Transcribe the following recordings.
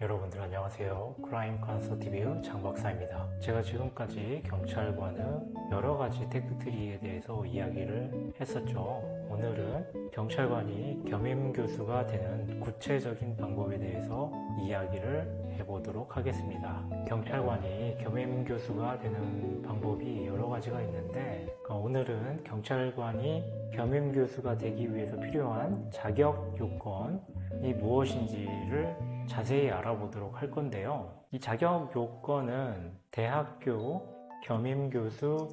여러분들 안녕하세요. 크라임 컨설티브 장박사입니다. 제가 지금까지 경찰관의 여러 가지 테크트리에 대해서 이야기를 했었죠. 오늘은 경찰관이 겸임교수가 되는 구체적인 방법에 대해서 이야기를 해보도록 하겠습니다. 경찰관이 겸임교수가 되는 방법이 여러 가지가 있는데 오늘은 경찰관이 겸임교수가 되기 위해서 필요한 자격 요건이 무엇인지를 자세히 알아보도록 할 건데요. 이 자격 요건은 대학교 겸임교수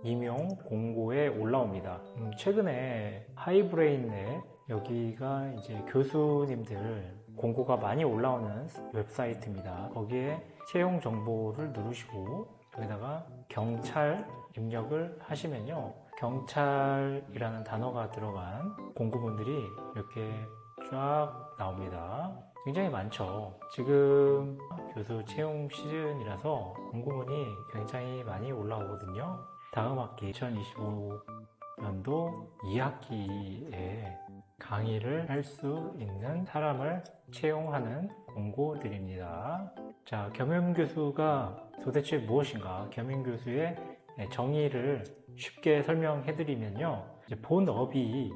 임용 공고에 올라옵니다. 최근에 하이브레인에 여기가 이제 교수님들 공고가 많이 올라오는 웹사이트입니다. 거기에 채용 정보를 누르시고 여기다가 경찰 입력을 하시면요. 경찰이라는 단어가 들어간 공고문들이 이렇게 쫙 나옵니다. 굉장히 많죠. 지금 교수 채용 시즌이라서 공고문이 굉장히 많이 올라오거든요. 다음 학기 2025년도 2학기에 강의를 할 수 있는 사람을 채용하는 공고들입니다. 자, 겸임교수가 도대체 무엇인가? 겸임교수의 정의를 쉽게 설명해드리면요. 본업이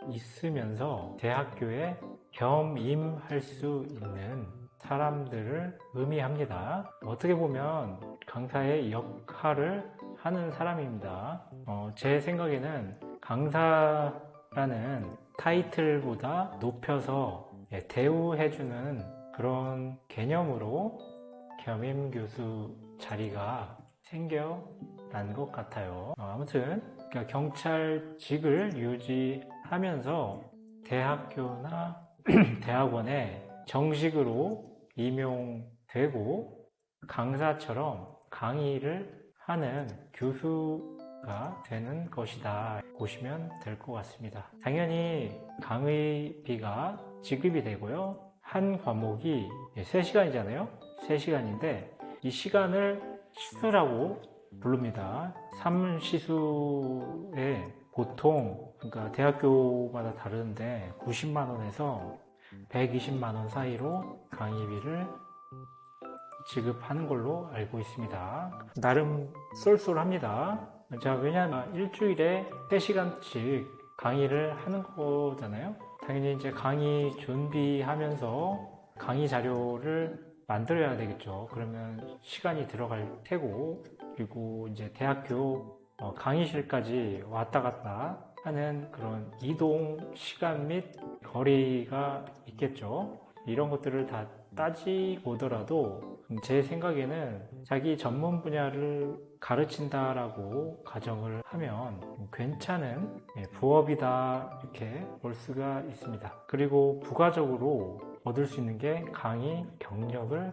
있으면서 대학교에 겸임할 수 있는 사람들을 의미합니다. 어떻게 보면 강사의 역할을 하는 사람입니다. 제 생각에는 강사라는 타이틀보다 높여서 대우해주는 그런 개념으로 겸임교수 자리가 생겨난 것 같아요. 아무튼 그러니까 경찰직을 유지하면서 대학교나 대학원에 정식으로 임용되고 강사처럼 강의를 하는 교수가 되는 것이다 보시면 될 것 같습니다. 당연히 강의비가 지급이 되고요. 한 과목이 3시간이잖아요. 3시간인데 이 시간을 시수라고 부릅니다. 3시수에 보통 그러니까 대학교마다 다른데 90만 원에서 120만 원 사이로 강의비를 지급하는 걸로 알고 있습니다. 나름 쏠쏠합니다. 자, 왜냐하면 일주일에 3시간씩 강의를 하는 거잖아요. 당연히 이제 강의 준비하면서 강의 자료를 만들어야 되겠죠. 그러면 시간이 들어갈 테고, 그리고 이제 대학교 강의실까지 왔다 갔다 하는 그런 이동 시간 및 거리가 있겠죠. 이런 것들을 다 따지고더라도 제 생각에는 자기 전문 분야를 가르친다라고 가정을 하면 괜찮은 부업이다 이렇게 볼 수가 있습니다. 그리고 부가적으로 얻을 수 있는 게 강의 경력을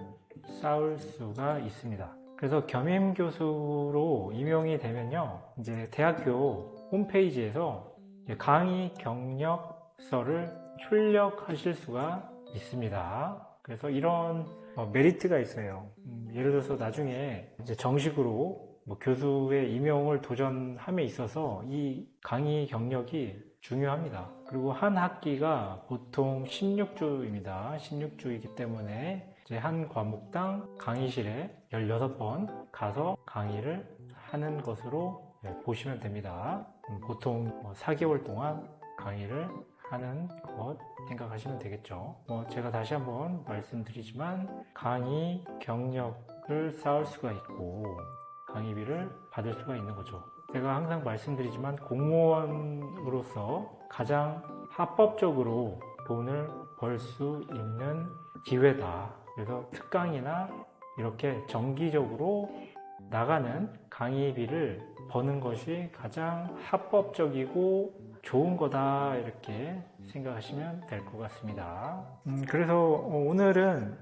쌓을 수가 있습니다. 그래서 겸임 교수로 임용이 되면요, 이제 대학교 홈페이지에서 강의 경력서를 출력하실 수가 있습니다. 그래서 이런 메리트가 있어요. 예를 들어서 나중에 이제 정식으로 교수의 임용을 도전함에 있어서 이 강의 경력이 중요합니다. 그리고 한 학기가 보통 16주입니다. 16주이기 때문에 이제 한 과목당 강의실에 16번 가서 강의를 하는 것으로 보시면 됩니다. 보통 4개월 동안 강의를 하는 것 생각하시면 되겠죠. 제가 다시 한번 말씀드리지만 강의 경력을 쌓을 수가 있고 강의비를 받을 수가 있는 거죠. 제가 항상 말씀드리지만 공무원으로서 가장 합법적으로 돈을 벌 수 있는 기회다. 그래서 특강이나 이렇게 정기적으로 나가는 강의비를 버는 것이 가장 합법적이고 좋은 거다 이렇게 생각하시면 될 것 같습니다. 그래서 오늘은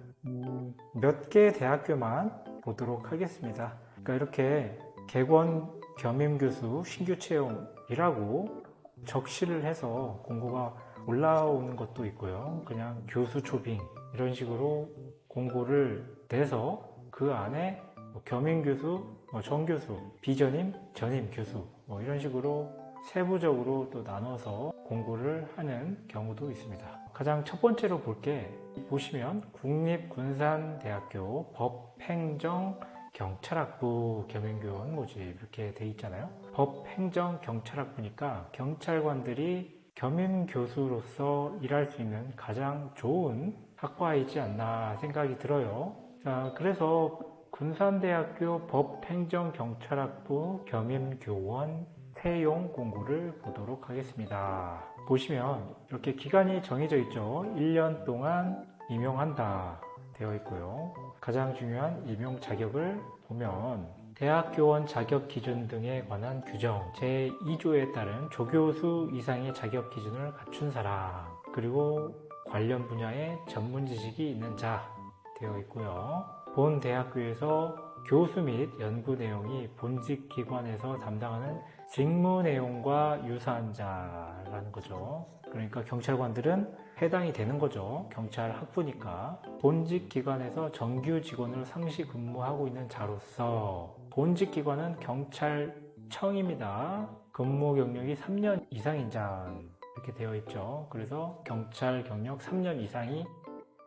몇 개 대학교만 보도록 하겠습니다. 그러니까 이렇게 객원 겸임교수 신규 채용이라고 적시를 해서 공고가 올라오는 것도 있고요. 그냥 교수 초빙 이런 식으로 공고를 내서 그 안에 겸임교수, 정교수, 비전임, 전임 교수 이런 식으로 세부적으로 또 나눠서 공고를 하는 경우도 있습니다. 가장 첫 번째로 볼 게 보시면 국립군산대학교 법행정경찰학부 겸임교원 모집 이렇게 돼 있잖아요. 법행정경찰학부니까 경찰관들이 겸임교수로서 일할 수 있는 가장 좋은 학과이지 않나 생각이 들어요. 자, 그래서 군산대학교 법행정경찰학부 겸임교원 채용 공고를 보도록 하겠습니다. 보시면 이렇게 기간이 정해져 있죠. 1년 동안 임용한다 되어 있고요. 가장 중요한 임용 자격을 보면 대학교원 자격 기준 등에 관한 규정 제2조에 따른 조교수 이상의 자격 기준을 갖춘 사람, 그리고 관련 분야의 전문 지식이 있는 자 되어 있고요. 본 대학교에서 교수 및 연구 내용이 본직 기관에서 담당하는 직무 내용과 유사한 자라는 거죠. 그러니까 경찰관들은 해당이 되는 거죠. 경찰 학부니까. 본직 기관에서 정규 직원으로 상시 근무하고 있는 자로서 본직 기관은 경찰청입니다. 근무 경력이 3년 이상인 자 이렇게 되어 있죠. 그래서 경찰 경력 3년 이상이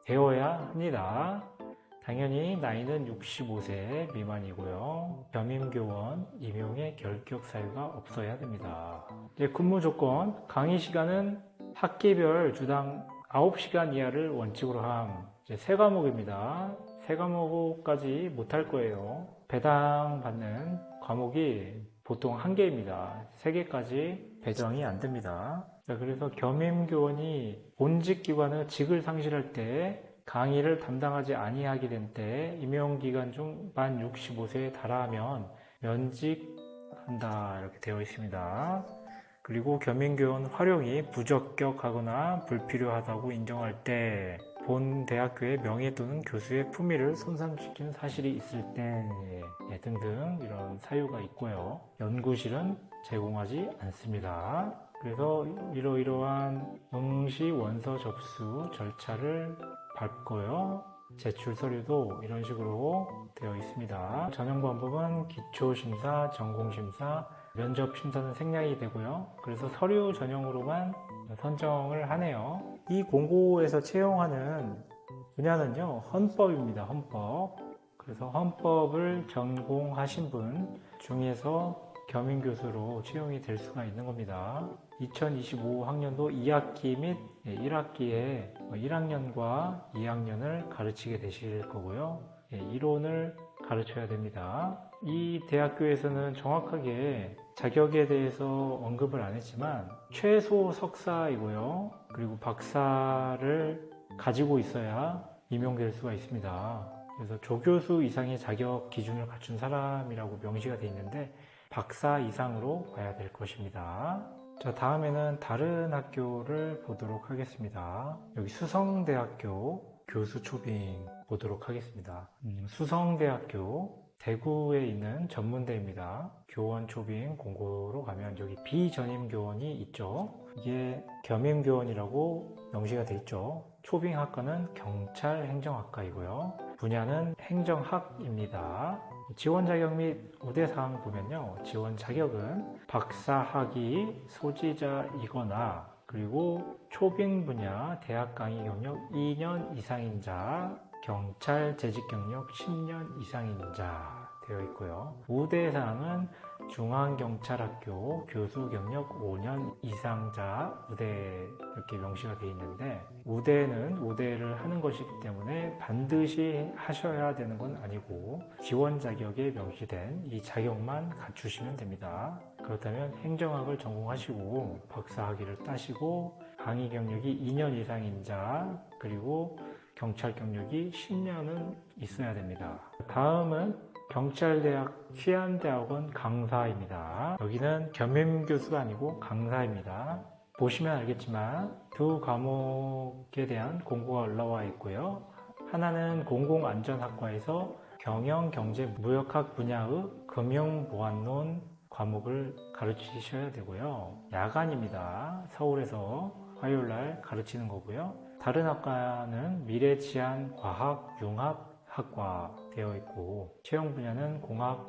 되어야 합니다. 당연히 나이는 65세 미만이고요. 겸임교원 임용의 결격 사유가 없어야 됩니다. 이제 근무 조건, 강의 시간은 학기별 주당 9시간 이하를 원칙으로 함. 이제 3과목입니다. 3과목까지 못할 거예요. 배당받는 과목이 보통 1개입니다. 3개까지 배정이 안 됩니다. 자, 그래서 겸임교원이 본직 기관의 직을 상실할 때 강의를 담당하지 아니하게 된 때 임용기간 중 만 65세에 달하면 면직한다 이렇게 되어 있습니다. 그리고 겸임교원 활용이 부적격하거나 불필요하다고 인정할 때, 본 대학교의 명예 또는 교수의 품위를 손상시키는 사실이 있을 때 등등 이런 사유가 있고요. 연구실은 제공하지 않습니다. 그래서 이러이러한 응시 원서 접수 절차를 밟고요. 제출 서류도 이런 식으로 되어 있습니다. 전형 방법은 기초심사, 전공심사, 면접심사는 생략이 되고요. 그래서 서류 전형으로만 선정을 하네요. 이 공고에서 채용하는 분야는요, 헌법입니다. 헌법. 그래서 헌법을 전공하신 분 중에서 겸임교수로 채용이 될 수가 있는 겁니다. 2025학년도 2학기 및 1학기에 1학년과 2학년을 가르치게 되실 거고요. 이론을 가르쳐야 됩니다. 이 대학교에서는 정확하게 자격에 대해서 언급을 안 했지만 최소 석사이고요. 그리고 박사를 가지고 있어야 임용될 수가 있습니다. 그래서 조교수 이상의 자격 기준을 갖춘 사람이라고 명시가 되어 있는데 박사 이상으로 봐야 될 것입니다. 자, 다음에는 다른 학교를 보도록 하겠습니다. 여기 수성대학교 교수 초빙 보도록 하겠습니다. 수성대학교 대구에 있는 전문대입니다. 교원 초빙 공고로 가면 여기 비전임 교원이 있죠. 이게 겸임교원이라고 명시가 되어 있죠. 초빙 학과는 경찰행정학과이고요. 분야는 행정학입니다. 지원 자격 및 우대사항 보면요. 지원 자격은 박사학위 소지자이거나 그리고 초빙 분야 대학 강의 경력 2년 이상인 자, 경찰 재직 경력 10년 이상인 자 되어 있고요. 우대사항은 중앙경찰학교 교수 경력 5년 이상자 우대 이렇게 명시가 되어 있는데, 우대는 우대를 하는 것이기 때문에 반드시 하셔야 되는 건 아니고 지원 자격에 명시된 이 자격만 갖추시면 됩니다. 그렇다면 행정학을 전공하시고 박사학위를 따시고 강의 경력이 2년 이상인 자, 그리고 경찰 경력이 10년은 있어야 됩니다. 다음은 경찰대학 치안대학원 강사입니다. 여기는 겸임교수가 아니고 강사입니다. 보시면 알겠지만 두 과목에 대한 공고가 올라와 있고요. 하나는 공공안전학과에서 경영경제무역학 분야의 금융보안론 과목을 가르치셔야 되고요. 야간입니다. 서울에서 화요일날 가르치는 거고요. 다른 학과는 미래치안과학융합학과 되어 있고 채용 분야는 공학,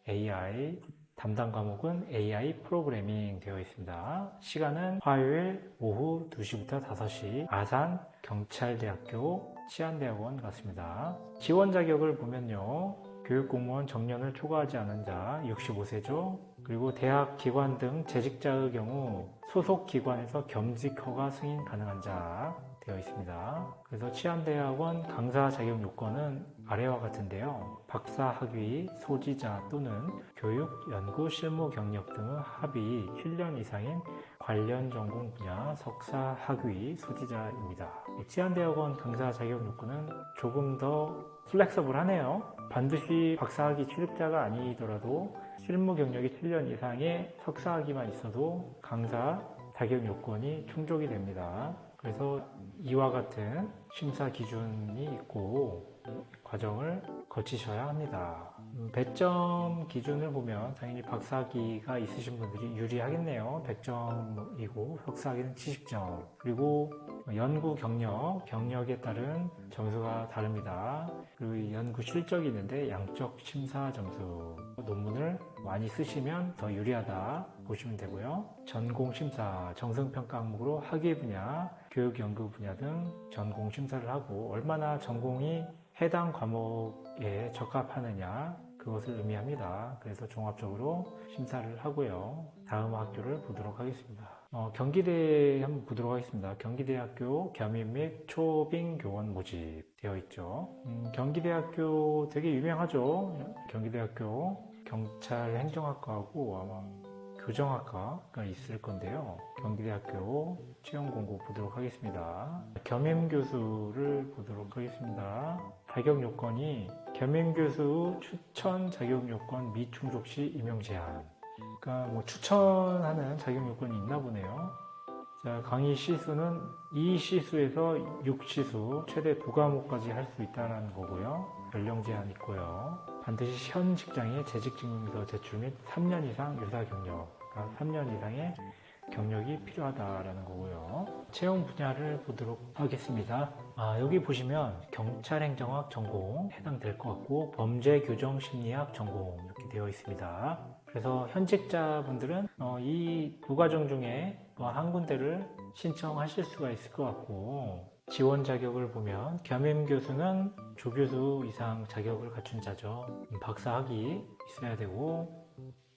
AI, 담당 과목은 AI 프로그래밍 되어 있습니다. 시간은 화요일 오후 2시부터 5시 아산 경찰대학교 치안대학원 같습니다. 지원 자격을 보면요. 교육공무원 정년을 초과하지 않은 자 65세죠. 그리고 대학, 기관 등 재직자의 경우 소속 기관에서 겸직 허가 승인 가능한 자 되어 있습니다. 그래서 치안대학원 강사 자격 요건은 아래와 같은데요. 박사 학위 소지자 또는 교육, 연구, 실무 경력 등의 합의 7년 이상인 관련 전공 분야 석사 학위 소지자입니다. 치안대학원 강사 자격 요건은 조금 더 플렉서블하네요. 반드시 박사학위 취득자가 아니더라도 실무 경력이 7년 이상의 석사학위만 있어도 강사 자격 요건이 충족이 됩니다. 그래서 이와 같은 심사 기준이 있고 과정을 거치셔야 합니다. 배점 기준을 보면 당연히 박사학위가 있으신 분들이 유리하겠네요. 100점이고 석사학위는 70점. 그리고 연구 경력에 따른 점수가 다릅니다. 그리고 연구 실적이 있는데 양적 심사 점수, 논문을 많이 쓰시면 더 유리하다 보시면 되고요. 전공 심사, 정성평가 항목으로 학위 분야, 교육 연구 분야 등 전공 심사를 하고 얼마나 전공이 해당 과목에 적합하느냐 그것을 의미합니다. 그래서 종합적으로 심사를 하고요. 다음 학교를 보도록 하겠습니다. 경기대 한번 보도록 하겠습니다. 경기대학교 겸임 및 초빙교원 모집 되어 있죠. 경기대학교 되게 유명하죠. 경기대학교 경찰행정학과하고 아마 교정학과가 있을 건데요. 경기대학교 채용 공고 보도록 하겠습니다. 겸임교수를 보도록 하겠습니다. 자격 요건이 겸임교수 추천 자격 요건 미충족 시 임용 제한. 그러니까 뭐 추천하는 자격 요건이 있나 보네요. 자, 강의 시수는 2시수에서 6시수 최대 2과목까지 할 수 있다는 거고요. 연령 제한 있고요. 반드시 현 직장에 재직증명서 제출 및 3년 이상 유사 경력, 그러니까 3년 이상의 경력이 필요하다라는 거고요. 채용 분야를 보도록 하겠습니다. 여기 보시면 경찰행정학 전공 해당될 것 같고 범죄교정심리학 전공 이렇게 되어 있습니다. 그래서 현직자분들은 이 두 과정 중에 한 군데를 신청하실 수가 있을 것 같고 지원 자격을 보면 겸임교수는 조교수 이상 자격을 갖춘 자죠. 박사학위 있어야 되고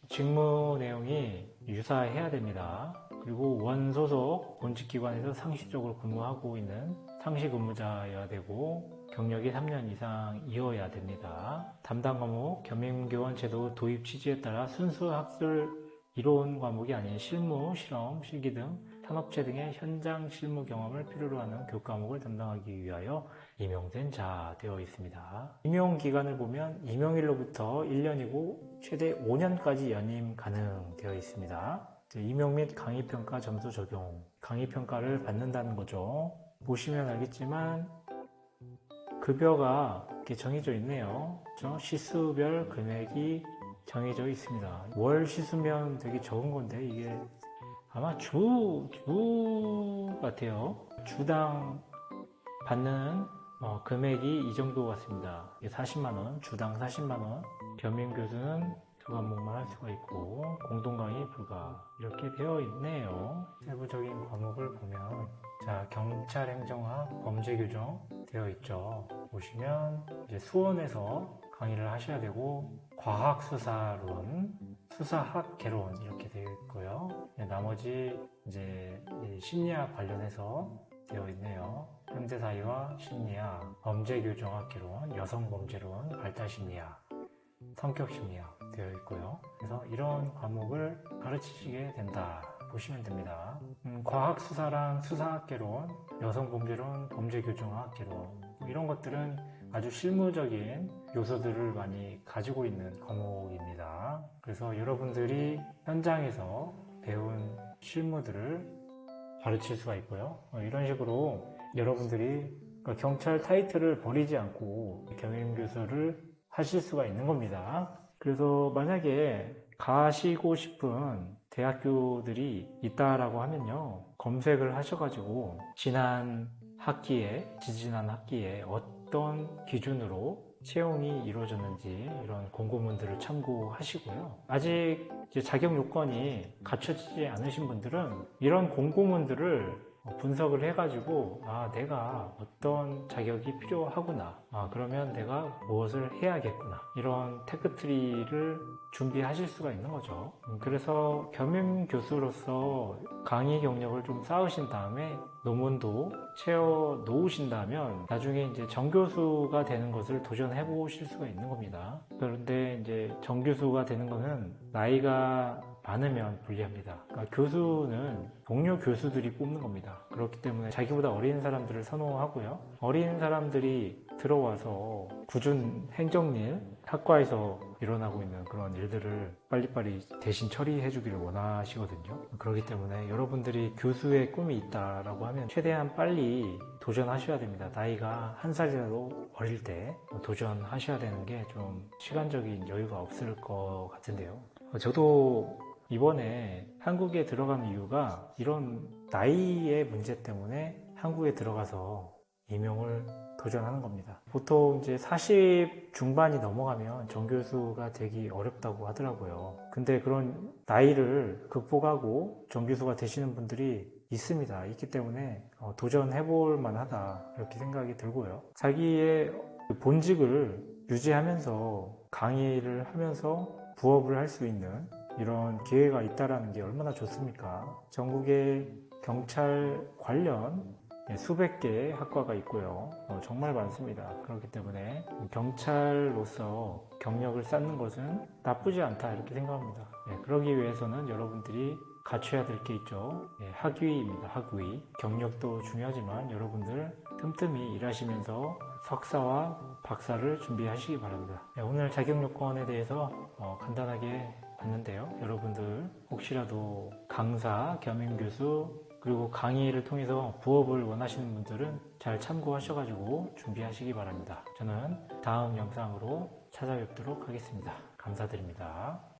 직무 내용이 유사해야 됩니다. 그리고 원소속 본직기관에서 상시적으로 근무하고 있는 상시 근무자여야 되고 경력이 3년 이상이어야 됩니다. 담당 과목 겸임교원 제도 도입 취지에 따라 순수 학술 이론 과목이 아닌 실무, 실험, 실기 등 산업체 등의 현장 실무 경험을 필요로 하는 교과목을 담당하기 위하여 임용된 자 되어 있습니다. 임용 기간을 보면 임용일로부터 1년이고 최대 5년까지 연임 가능되어 있습니다. 임용 및 강의평가 점수 적용, 강의평가를 받는다는 거죠. 보시면 알겠지만 급여가 이렇게 정해져 있네요. 시수별 금액이 정해져 있습니다. 월 시수면 되게 적은 건데 이게 아마 주 같아요. 주당 받는 금액이 이 정도 같습니다. 40만원, 주당 40만원. 겸임교수는 두 과목만 할 수가 있고 공동강의 불가 이렇게 되어 있네요. 세부적인 과목을 보면 자 경찰행정학 범죄교정 되어 있죠. 보시면 이제 수원에서 강의를 하셔야 되고 과학수사론, 수사학 개론 이렇게 되어 있고요. 나머지 이제 심리학 관련해서 되어 있네요. 현대사회와 심리학, 범죄교정학 개론, 여성범죄론, 발달심리학, 성격심리학 되어 있고요. 그래서 이런 과목을 가르치시게 된다 보시면 됩니다. 과학수사랑 수사학개론, 여성범죄론, 범죄교정학개론 이런 것들은 아주 실무적인 요소들을 많이 가지고 있는 과목입니다. 그래서 여러분들이 현장에서 배운 실무들을 가르칠 수가 있고요. 이런 식으로 여러분들이 경찰 타이틀을 버리지 않고 겸임교수를 하실 수가 있는 겁니다. 그래서 만약에 가시고 싶은 대학교들이 있다라고 하면요. 검색을 하셔가지고 지지난 학기에 어떤 기준으로 채용이 이루어졌는지 이런 공고문들을 참고하시고요. 아직 이제 자격 요건이 갖춰지지 않으신 분들은 이런 공고문들을 분석을 해가지고 내가 어떤 자격이 필요하구나, 그러면 내가 무엇을 해야겠구나, 이런 테크트리를 준비하실 수가 있는 거죠. 그래서 겸임 교수로서 강의 경력을 좀 쌓으신 다음에 논문도 채워 놓으신다면 나중에 이제 정교수가 되는 것을 도전해 보실 수가 있는 겁니다. 그런데 이제 정교수가 되는 것은 나이가 많으면 불리합니다. 그러니까 교수는 동료 교수들이 뽑는 겁니다. 그렇기 때문에 자기보다 어린 사람들을 선호하고요. 어린 사람들이 들어와서 굳은 행정일, 학과에서 일어나고 있는 그런 일들을 빨리빨리 대신 처리해 주기를 원하시거든요. 그렇기 때문에 여러분들이 교수의 꿈이 있다라고 하면 최대한 빨리 도전하셔야 됩니다. 나이가 한 살이라도 어릴 때 도전하셔야 되는 게 좀 시간적인 여유가 없을 것 같은데요. 저도 이번에 한국에 들어간 이유가 이런 나이의 문제 때문에 한국에 들어가서 임용을 도전하는 겁니다. 보통 이제 40 중반이 넘어가면 정교수가 되기 어렵다고 하더라고요. 근데 그런 나이를 극복하고 정교수가 되시는 분들이 있습니다. 있기 때문에 도전해 볼 만하다, 이렇게 생각이 들고요. 자기의 본직을 유지하면서 강의를 하면서 부업을 할 수 있는 이런 기회가 있다는 게 얼마나 좋습니까? 전국에 경찰 관련 수백 개의 학과가 있고요. 정말 많습니다. 그렇기 때문에 경찰로서 경력을 쌓는 것은 나쁘지 않다, 이렇게 생각합니다. 그러기 위해서는 여러분들이 갖춰야 될 게 있죠. 학위입니다. 학위. 경력도 중요하지만 여러분들 틈틈이 일하시면서 석사와 박사를 준비하시기 바랍니다. 오늘 자격 요건에 대해서 간단하게 봤는데요. 여러분들 혹시라도 강사, 겸임 교수, 그리고 강의를 통해서 부업을 원하시는 분들은 잘 참고하셔가지고 준비하시기 바랍니다. 저는 다음 영상으로 찾아뵙도록 하겠습니다. 감사드립니다.